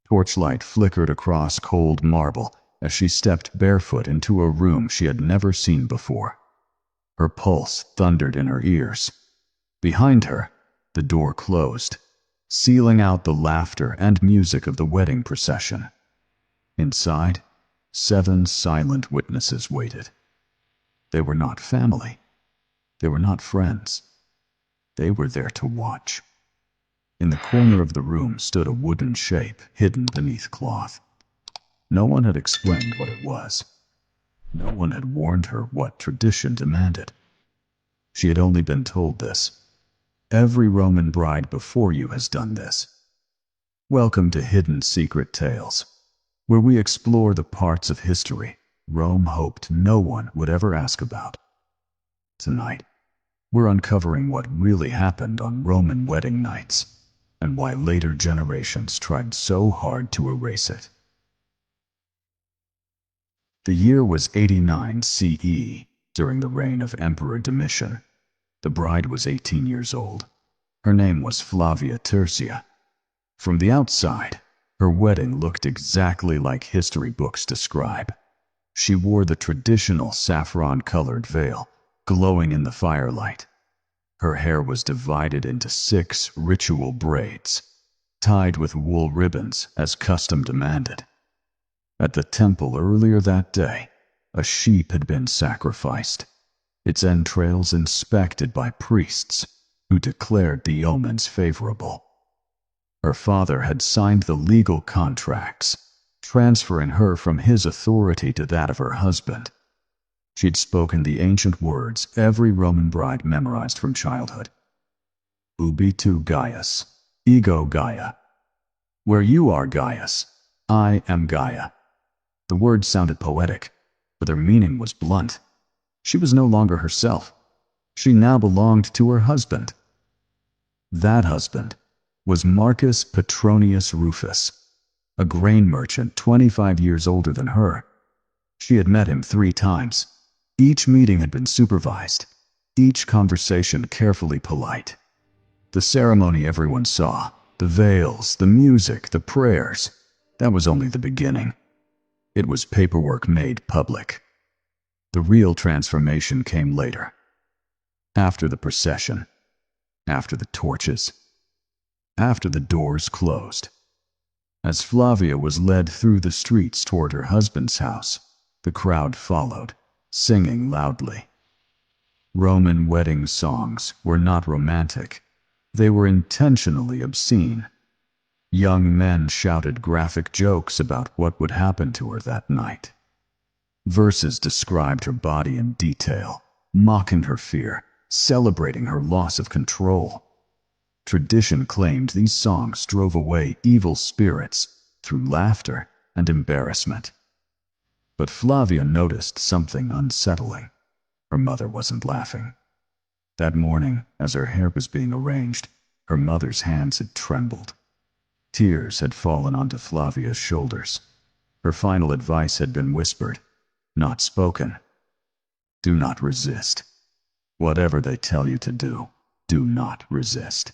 Torchlight flickered across cold marble as she stepped barefoot into a room she had never seen before. Her pulse thundered in her ears. Behind her, the door closed, sealing out the laughter and music of the wedding procession. Inside, 7 silent witnesses waited. They were not family. They were not friends. They were there to watch. In the corner of the room stood a wooden shape hidden beneath cloth. No one had explained what it was. No one had warned her what tradition demanded. She had only been told this. Every Roman bride before you has done this. Welcome to Hidden Secret Tales, where we explore the parts of history Rome hoped no one would ever ask about. Tonight, we're uncovering what really happened on Roman wedding nights, and why later generations tried so hard to erase it. The year was 89 CE, during the reign of Emperor Domitian. The bride was 18 years old. Her name was Flavia Tertia. From the outside, her wedding looked exactly like history books describe. She wore the traditional saffron-colored veil, glowing in the firelight. Her hair was divided into 6 ritual braids, tied with wool ribbons as custom demanded. At the temple earlier that day, a sheep had been sacrificed, its entrails inspected by priests who declared the omens favorable. Her father had signed the legal contracts, transferring her from his authority to that of her husband. She'd spoken the ancient words every Roman bride memorized from childhood. Ubi tu Gaius, ego Gaia. Where you are Gaius, I am Gaia. The words sounded poetic, but their meaning was blunt. She was no longer herself. She now belonged to her husband. That husband was Marcus Petronius Rufus, a grain merchant 25 years older than her. She had met him 3 times. Each meeting had been supervised, each conversation carefully polite. The ceremony everyone saw, the veils, the music, the prayers, that was only the beginning. It was paperwork made public. The real transformation came later. After the procession, after the torches, after the doors closed. As Flavia was led through the streets toward her husband's house, the crowd followed, singing loudly. Roman wedding songs were not romantic. They were intentionally obscene. Young men shouted graphic jokes about what would happen to her that night. Verses described her body in detail, mocking her fear, celebrating her loss of control. Tradition claimed these songs drove away evil spirits through laughter and embarrassment. But Flavia noticed something unsettling. Her mother wasn't laughing. That morning, as her hair was being arranged, her mother's hands had trembled. Tears had fallen onto Flavia's shoulders. Her final advice had been whispered, not spoken. Do not resist. Whatever they tell you to do, do not resist.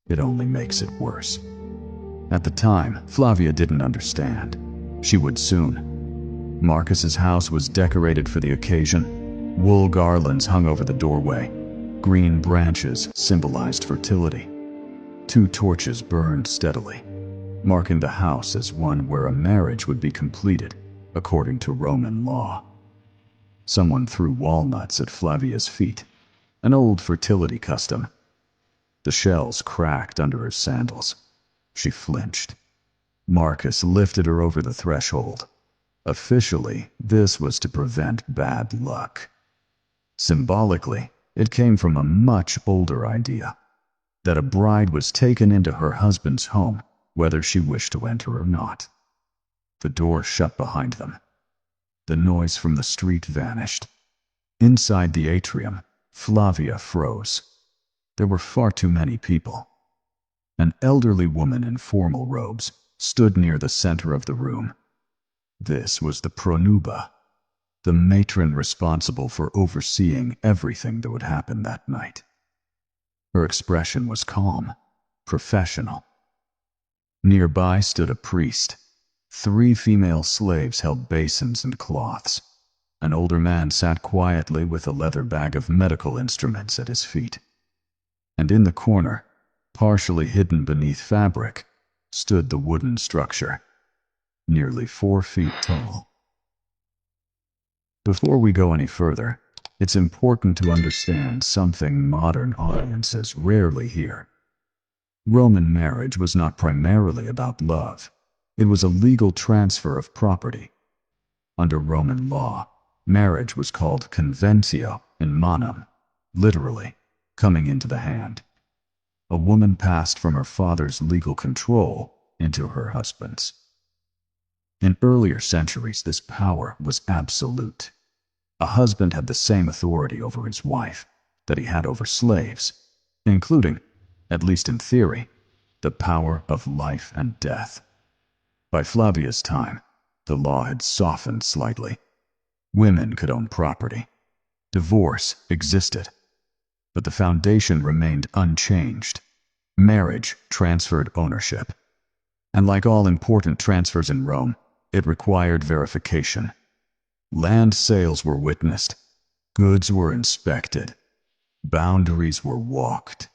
It only makes it worse. At the time, Flavia didn't understand. She would soon. Marcus's house was decorated for the occasion. Wool garlands hung over the doorway. Green branches symbolized fertility. 2 torches burned steadily, marking the house as one where a marriage would be completed according to Roman law. Someone threw walnuts at Flavia's feet, an old fertility custom. The shells cracked under her sandals. She flinched. Marcus lifted her over the threshold. Officially, this was to prevent bad luck. Symbolically, it came from a much older idea, that a bride was taken into her husband's home, whether she wished to enter or not. The door shut behind them. The noise from the street vanished. Inside the atrium, Flavia froze. There were far too many people. An elderly woman in formal robes stood near the center of the room. This was the pronuba, the matron responsible for overseeing everything that would happen that night. Her expression was calm, professional. Nearby stood a priest. 3 female slaves held basins and cloths. An older man sat quietly with a leather bag of medical instruments at his feet. And in the corner, partially hidden beneath fabric, stood the wooden structure, nearly 4 feet tall. Before we go any further, it's important to understand something modern audiences rarely hear. Roman marriage was not primarily about love. It was a legal transfer of property. Under Roman law, marriage was called conventio in manum, literally, coming into the hand. A woman passed from her father's legal control into her husband's. In earlier centuries, this power was absolute. A husband had the same authority over his wife that he had over slaves, including, at least in theory, the power of life and death. By Flavia's time, the law had softened slightly. Women could own property. Divorce existed. But the foundation remained unchanged. Marriage transferred ownership. And like all important transfers in Rome, it required verification. Land sales were witnessed. Goods were inspected. Boundaries were walked.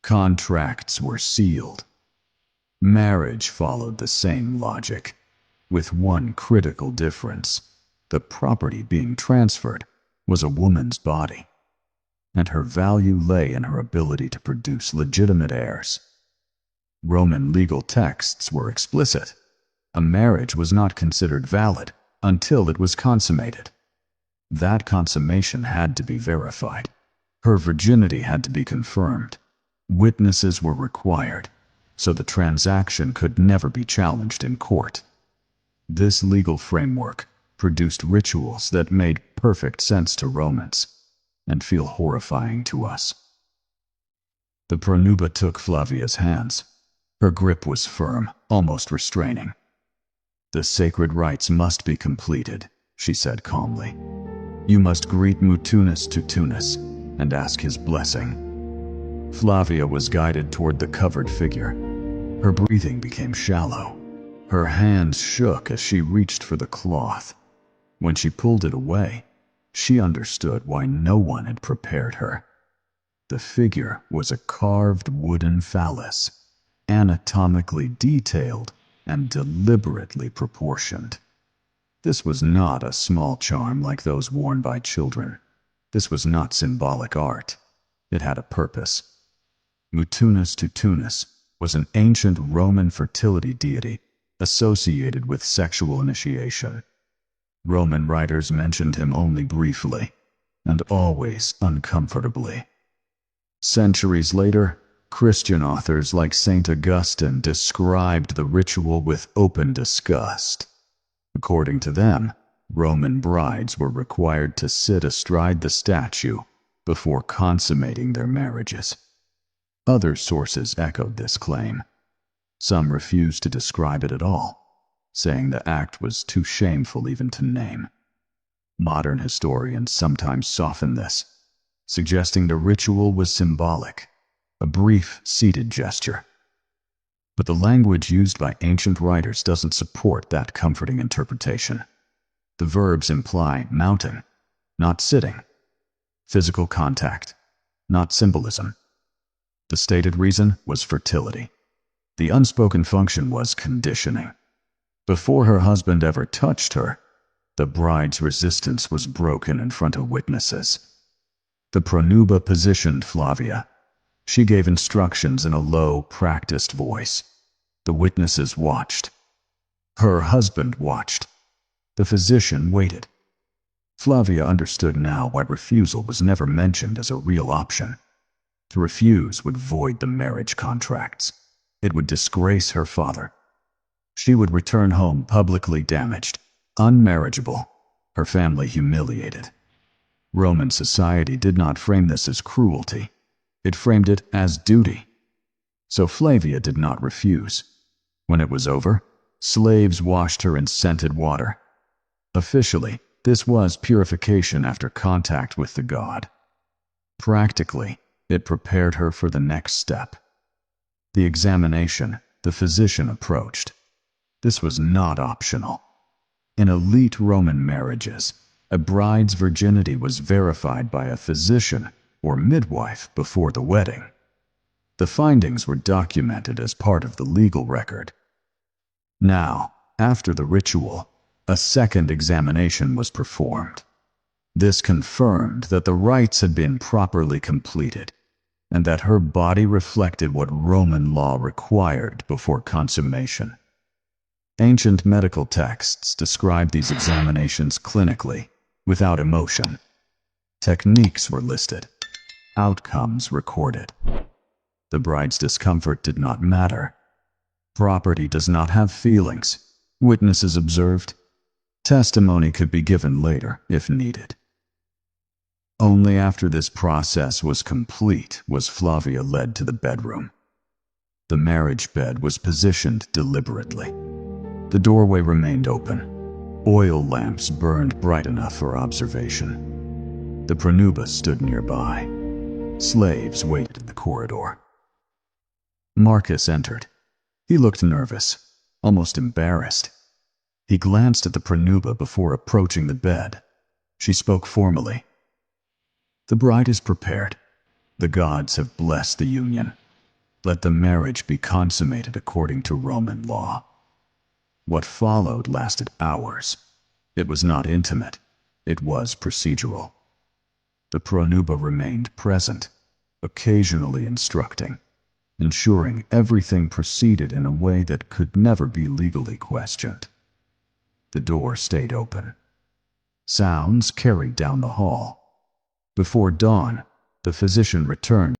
Contracts were sealed. Marriage followed the same logic, with one critical difference. The property being transferred was a woman's body, and her value lay in her ability to produce legitimate heirs. Roman legal texts were explicit. A marriage was not considered valid until it was consummated. That consummation had to be verified. Her virginity had to be confirmed. Witnesses were required, so the transaction could never be challenged in court. This legal framework produced rituals that made perfect sense to Romans and feel horrifying to us. The pronuba took Flavia's hands. Her grip was firm, almost restraining. "The sacred rites must be completed," she said calmly. "You must greet Mutunus Tutunus and ask his blessing." Flavia was guided toward the covered figure. Her breathing became shallow. Her hands shook as she reached for the cloth. When she pulled it away, she understood why no one had prepared her. The figure was a carved wooden phallus, anatomically detailed and deliberately proportioned. This was not a small charm like those worn by children. This was not symbolic art. It had a purpose. Mutunus Tutunus was an ancient Roman fertility deity associated with sexual initiation. Roman writers mentioned him only briefly, and always uncomfortably. Centuries later, Christian authors like St. Augustine described the ritual with open disgust. According to them, Roman brides were required to sit astride the statue before consummating their marriages. Other sources echoed this claim. Some refused to describe it at all, saying the act was too shameful even to name. Modern historians sometimes soften this, suggesting the ritual was symbolic, a brief, seated gesture. But the language used by ancient writers doesn't support that comforting interpretation. The verbs imply mounting, not sitting; physical contact, not symbolism. The stated reason was fertility. The unspoken function was conditioning. Before her husband ever touched her, the bride's resistance was broken in front of witnesses. The pronuba positioned Flavia. She gave instructions in a low, practiced voice. The witnesses watched. Her husband watched. The physician waited. Flavia understood now why refusal was never mentioned as a real option. To refuse would void the marriage contracts. It would disgrace her father. She would return home publicly damaged, unmarriageable, her family humiliated. Roman society did not frame this as cruelty. It framed it as duty. So Flavia did not refuse. When it was over, slaves washed her in scented water. Officially, this was purification after contact with the god. Practically, it prepared her for the next step, the examination the physician approached. This was not optional. In elite Roman marriages, a bride's virginity was verified by a physician or midwife before the wedding. The findings were documented as part of the legal record. Now, after the ritual, a second examination was performed. This confirmed that the rites had been properly completed and that her body reflected what Roman law required before consummation. Ancient medical texts describe these examinations clinically, without emotion. Techniques were listed, outcomes recorded. The bride's discomfort did not matter. Property does not have feelings. Witnesses observed. Testimony could be given later, if needed. Only after this process was complete was Flavia led to the bedroom. The marriage bed was positioned deliberately. The doorway remained open. Oil lamps burned bright enough for observation. The pronuba stood nearby. Slaves waited in the corridor. Marcus entered. He looked nervous, almost embarrassed. He glanced at the pronuba before approaching the bed. She spoke formally. "The bride is prepared. The gods have blessed the union. Let the marriage be consummated according to Roman law." What followed lasted hours. It was not intimate. It was procedural. The pronuba remained present, occasionally instructing, ensuring everything proceeded in a way that could never be legally questioned. The door stayed open. Sounds carried down the hall. Before dawn, the physician returned.